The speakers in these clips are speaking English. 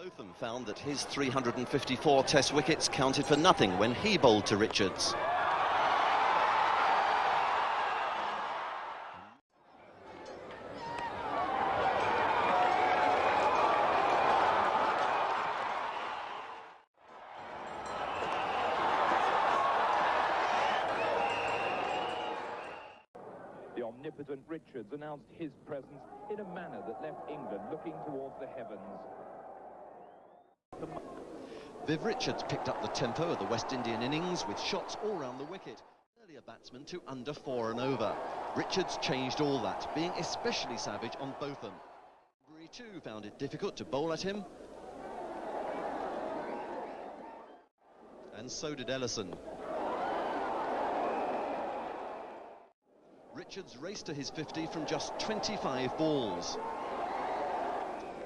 Botham found that his 354 Test wickets counted for nothing when he bowled to Richards. The omnipotent Richards announced his presence in a manner that left England looking towards the heavens. Viv Richards picked up the tempo of the West Indian innings with shots all round the wicket. Earlier batsman to under 4 and over. Richards changed all that, being especially savage on Botham. Bury too found it difficult to bowl at him. And so did Ellison. Richards raced to his 50 from just 25 balls.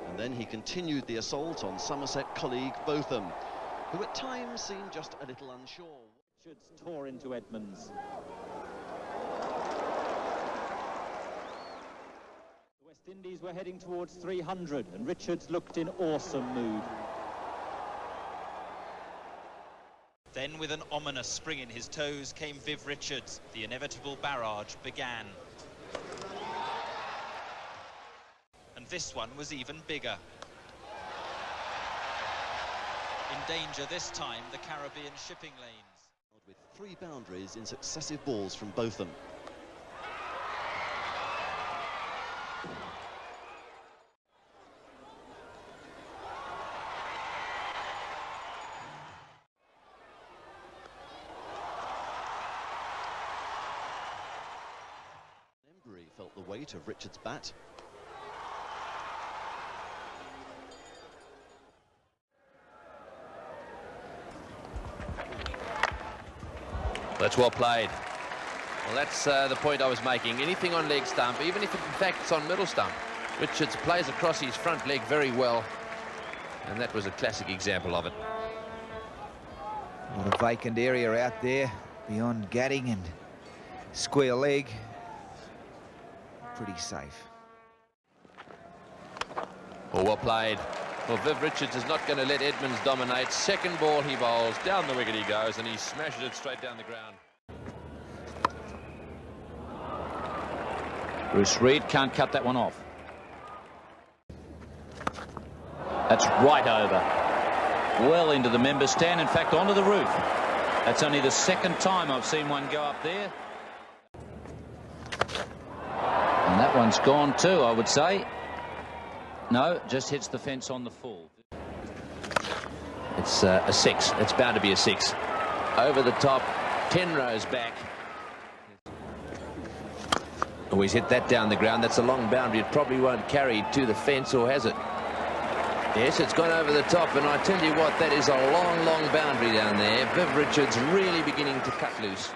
And then he continued the assault on Somerset colleague Botham, who at times seemed just a little unsure. Richards tore into Edmonds. The West Indies were heading towards 300 and Richards looked in awesome mood. Then with an ominous spring in his toes came Viv Richards. The inevitable barrage began. And this one was even bigger. In danger this time, the Caribbean shipping lanes. With 3 boundaries in successive balls from Botham. Bury felt the weight of Richards' bat. That's well played. Well, that's the point I was making. Anything on leg stump, even if in fact it's on middle stump, Richards plays across his front leg very well, and that was a classic example of it. A lot of vacant area out there beyond Gadding and square leg. Pretty safe. Well played. Well, Viv Richards is not going to let Edmonds dominate. Second ball he bowls, down the wicket he goes, and he smashes it straight down the ground. Bruce Reid can't cut that one off. That's right over. Well into the member stand, in fact onto the roof. That's only the second time I've seen one go up there. And that one's gone too, I would say. No, just hits the fence on the full. It's a 6. It's bound to be a 6. Over the top, 10 rows back. Oh, he's hit that down the ground. That's a long boundary. It probably won't carry to the fence, or has it? Yes, it's gone over the top, and I tell you what, that is a long, long boundary down there. Viv Richards really beginning to cut loose.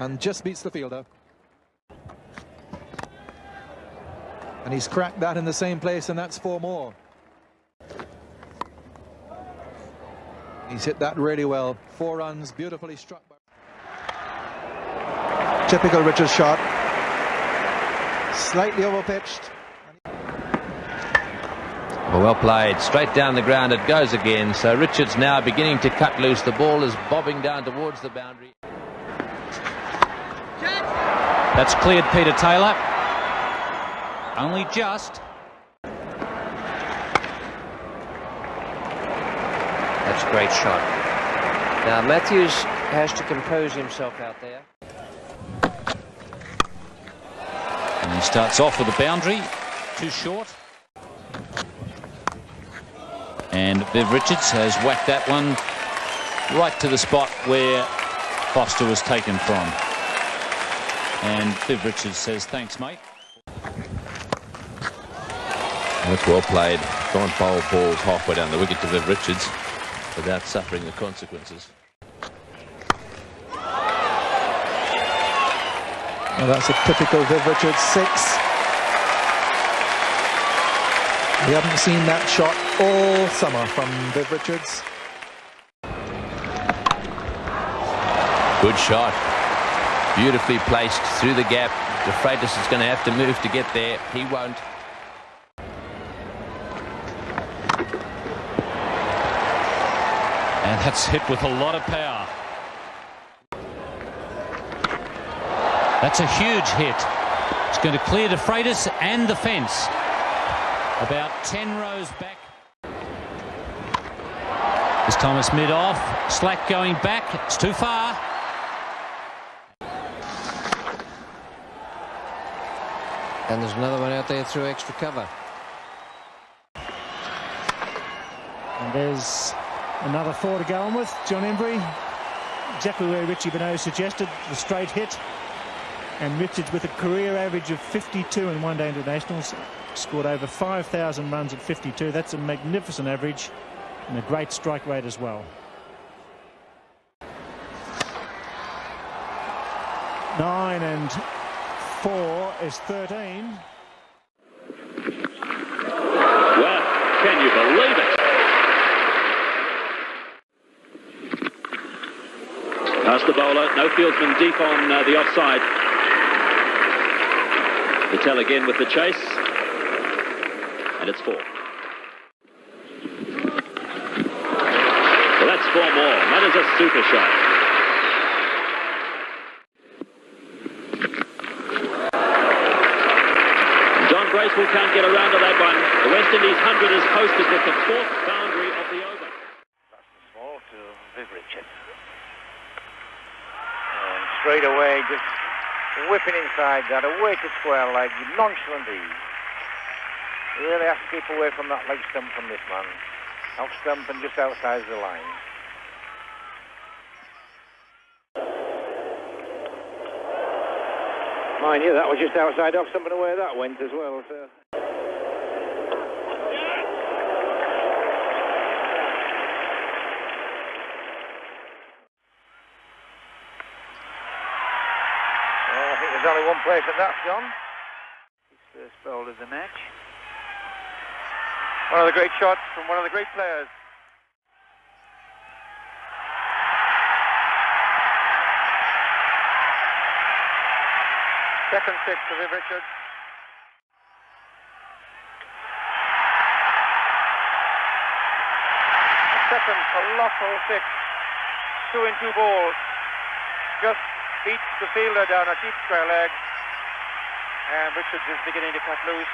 And just beats the fielder. And he's cracked that in the same place, and that's 4 more. He's hit that really well. 4 runs, beautifully struck. Typical Richards shot. Slightly overpitched. Well played. Straight down the ground it goes again. So Richards now beginning to cut loose. The ball is bobbing down towards the boundary. That's cleared Peter Taylor. Only just. That's a great shot. Now Matthews has to compose himself out there. And he starts off with a boundary. Too short. And Viv Richards has whacked that one right to the spot where Foster was taken from. And Viv Richards says, thanks, mate. That's well played. Don't bowl balls halfway down the wicket to Viv Richards without suffering the consequences. Well, that's a typical Viv Richards 6. We haven't seen that shot all summer from Viv Good shot. Beautifully placed through the gap. De Freitas is going to have to move to get there. He won't. And that's hit with a lot of power. That's a huge hit. It's going to clear De Freitas and the fence. About 10 rows back. This time it's mid-off. Slack going back. It's too far. And there's another one out there through extra cover. And there's another 4 to go on with. John Embry, exactly where Richie Benaud suggested, the straight hit. And Richards, with a career average of 52 in one-day internationals, scored over 5,000 runs at 52. That's a magnificent average and a great strike rate as well. 9 and 4 is 13. Well, can you believe it? Past the bowler, no fieldsman deep on the offside. Patel again with the chase, and it's 4. Well, that's 4 more. That is a super shot. John Bracewell can't get around to that one. The West Indies 100 is posted with the 4th boundary of the over. That's small to Viv Richards. And straight away, just whipping inside that, away to square leg, nonchalant ease. Really has to keep away from that leg stump from this man. Off stump and just outside the line. Mind you, that was just outside off stump and away that went as well. So. I think there's only one place at that, John. His first bowled of the match. One of the great shots from one of the great players. Second 6 for Viv Richards. Second colossal 6. 2 in 2 balls. Just beats the fielder down a deep square leg. And Richards is beginning to cut loose.